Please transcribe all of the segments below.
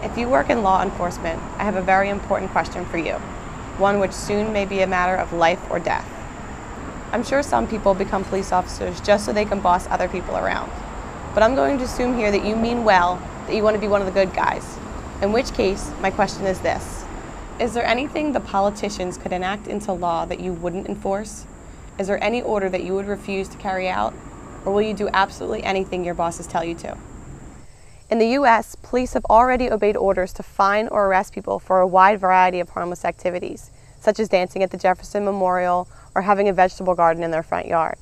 If you work in law enforcement, I have a very important question for you, one which soon may be a matter of life or death. I'm sure some people become police officers just so they can boss other people around, but I'm going to assume here that you mean well, that you want to be one of the good guys, in which case, my question is this. Is there anything the politicians could enact into law that you wouldn't enforce? Is there any order that you would refuse to carry out, or will you do absolutely anything your bosses tell you to? In the U.S., police have already obeyed orders to fine or arrest people for a wide variety of harmless activities, such as dancing at the Jefferson Memorial or having a vegetable garden in their front yard.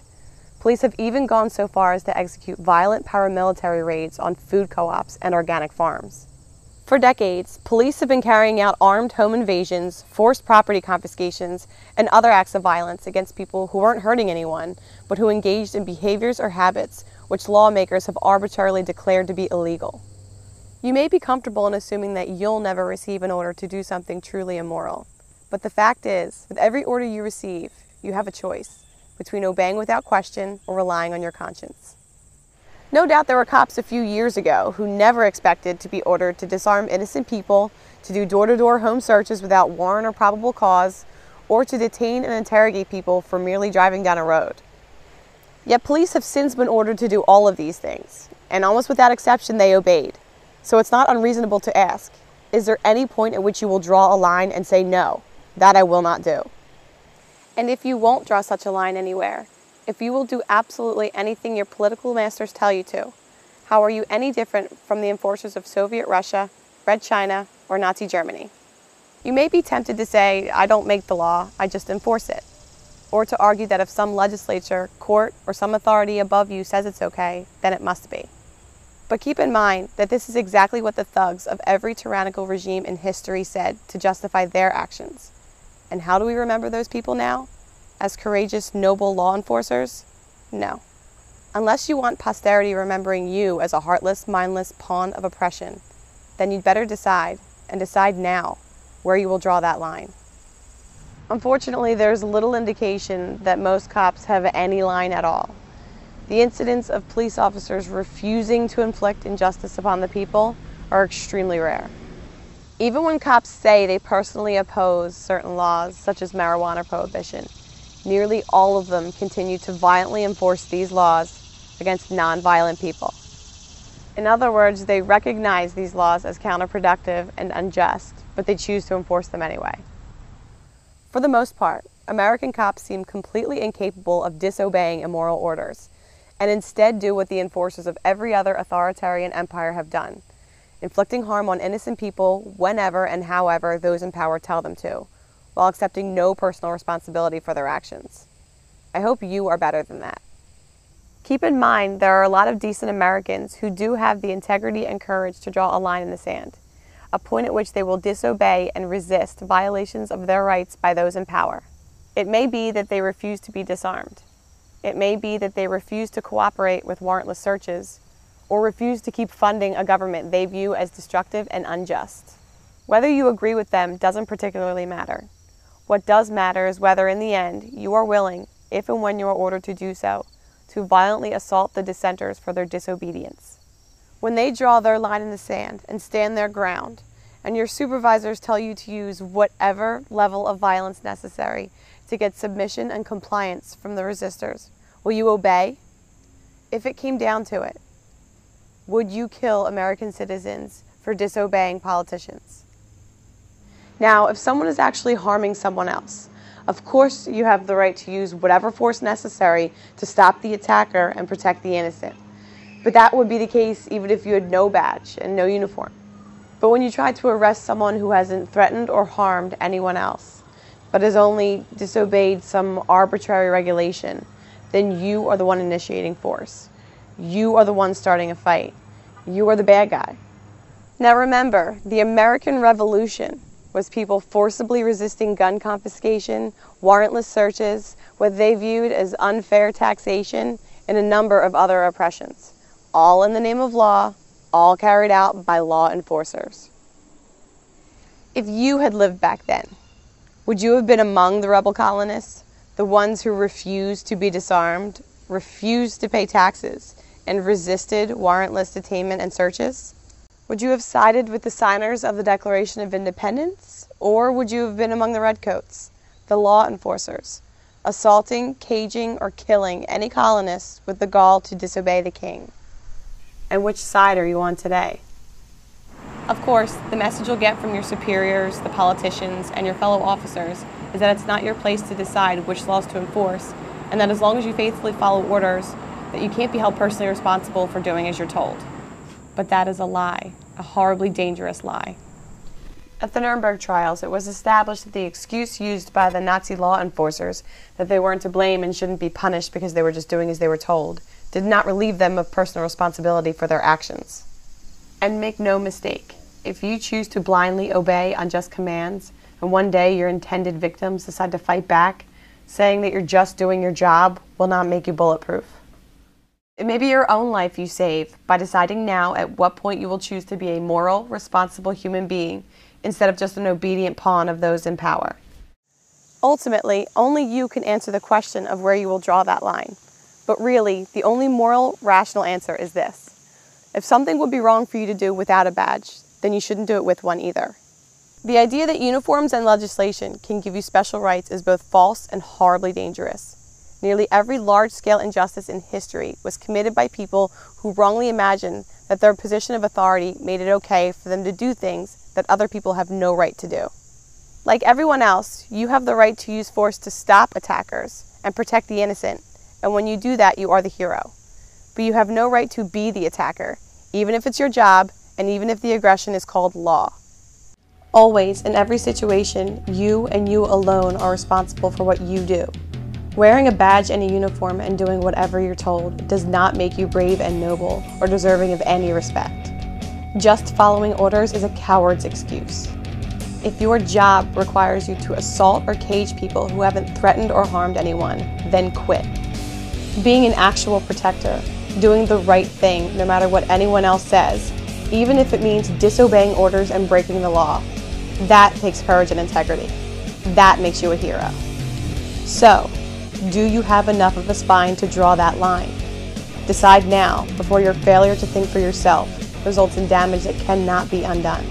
Police have even gone so far as to execute violent paramilitary raids on food co-ops and organic farms. For decades, police have been carrying out armed home invasions, forced property confiscations, and other acts of violence against people who weren't hurting anyone, but who engaged in behaviors or habits which lawmakers have arbitrarily declared to be illegal. You may be comfortable in assuming that you'll never receive an order to do something truly immoral. But the fact is, with every order you receive, you have a choice between obeying without question or relying on your conscience. No doubt there were cops a few years ago who never expected to be ordered to disarm innocent people, to do door-to-door home searches without warrant or probable cause, or to detain and interrogate people for merely driving down a road. Yet police have since been ordered to do all of these things, and almost without exception they obeyed. So it's not unreasonable to ask, is there any point at which you will draw a line and say, no, that I will not do? And if you won't draw such a line anywhere, if you will do absolutely anything your political masters tell you to, how are you any different from the enforcers of Soviet Russia, Red China, or Nazi Germany? You may be tempted to say, I don't make the law, I just enforce it. Or to argue that if some legislature, court, or some authority above you says it's okay, then it must be. But keep in mind that this is exactly what the thugs of every tyrannical regime in history said to justify their actions. And how do we remember those people now? As courageous, noble law enforcers? No. Unless you want posterity remembering you as a heartless, mindless pawn of oppression, then you'd better decide, and decide now, where you will draw that line. Unfortunately, there's little indication that most cops have any line at all. The incidents of police officers refusing to inflict injustice upon the people are extremely rare. Even when cops say they personally oppose certain laws, such as marijuana prohibition, nearly all of them continue to violently enforce these laws against non-violent people. In other words, they recognize these laws as counterproductive and unjust, but they choose to enforce them anyway. For the most part, American cops seem completely incapable of disobeying immoral orders, and instead do what the enforcers of every other authoritarian empire have done, inflicting harm on innocent people whenever and however those in power tell them to, while accepting no personal responsibility for their actions. I hope you are better than that. Keep in mind there are a lot of decent Americans who do have the integrity and courage to draw a line in the sand, a point at which they will disobey and resist violations of their rights by those in power. It may be that they refuse to be disarmed. It may be that they refuse to cooperate with warrantless searches, or refuse to keep funding a government they view as destructive and unjust. Whether you agree with them doesn't particularly matter. What does matter is whether in the end you are willing, if and when you are ordered to do so, to violently assault the dissenters for their disobedience. When they draw their line in the sand and stand their ground, and your supervisors tell you to use whatever level of violence necessary to get submission and compliance from the resistors, will you obey? If it came down to it, would you kill American citizens for disobeying politicians? Now, if someone is actually harming someone else, of course you have the right to use whatever force necessary to stop the attacker and protect the innocent. But that would be the case even if you had no badge and no uniform. But when you try to arrest someone who hasn't threatened or harmed anyone else, but has only disobeyed some arbitrary regulation, then you are the one initiating force. You are the one starting a fight. You are the bad guy. Now remember, the American Revolution was people forcibly resisting gun confiscation, warrantless searches, what they viewed as unfair taxation, and a number of other oppressions, all in the name of law, all carried out by law enforcers. If you had lived back then, would you have been among the rebel colonists, the ones who refused to be disarmed, refused to pay taxes, and resisted warrantless detainment and searches? Would you have sided with the signers of the Declaration of Independence, or would you have been among the redcoats, the law enforcers, assaulting, caging, or killing any colonists with the gall to disobey the king? And which side are you on today? Of course, the message you'll get from your superiors, the politicians, and your fellow officers is that it's not your place to decide which laws to enforce, and that as long as you faithfully follow orders, that you can't be held personally responsible for doing as you're told. But that is a lie, a horribly dangerous lie. At the Nuremberg trials, it was established that the excuse used by the Nazi law enforcers that they weren't to blame and shouldn't be punished because they were just doing as they were told did not relieve them of personal responsibility for their actions. And make no mistake, if you choose to blindly obey unjust commands, and one day your intended victims decide to fight back, saying that you're just doing your job will not make you bulletproof. It may be your own life you save by deciding now at what point you will choose to be a moral, responsible human being instead of just an obedient pawn of those in power. Ultimately, only you can answer the question of where you will draw that line. But really, the only moral, rational answer is this. If something would be wrong for you to do without a badge, then you shouldn't do it with one either. The idea that uniforms and legislation can give you special rights is both false and horribly dangerous. Nearly every large-scale injustice in history was committed by people who wrongly imagined that their position of authority made it okay for them to do things that other people have no right to do. Like everyone else, you have the right to use force to stop attackers and protect the innocent, and when you do that, you are the hero. But you have no right to be the attacker, even if it's your job, and even if the aggression is called law. Always, in every situation, you and you alone are responsible for what you do. Wearing a badge and a uniform and doing whatever you're told does not make you brave and noble or deserving of any respect. Just following orders is a coward's excuse. If your job requires you to assault or cage people who haven't threatened or harmed anyone, then quit. Being an actual protector, doing the right thing no matter what anyone else says, even if it means disobeying orders and breaking the law, that takes courage and integrity. That makes you a hero. So, do you have enough of a spine to draw that line? Decide now, before your failure to think for yourself results in damage that cannot be undone.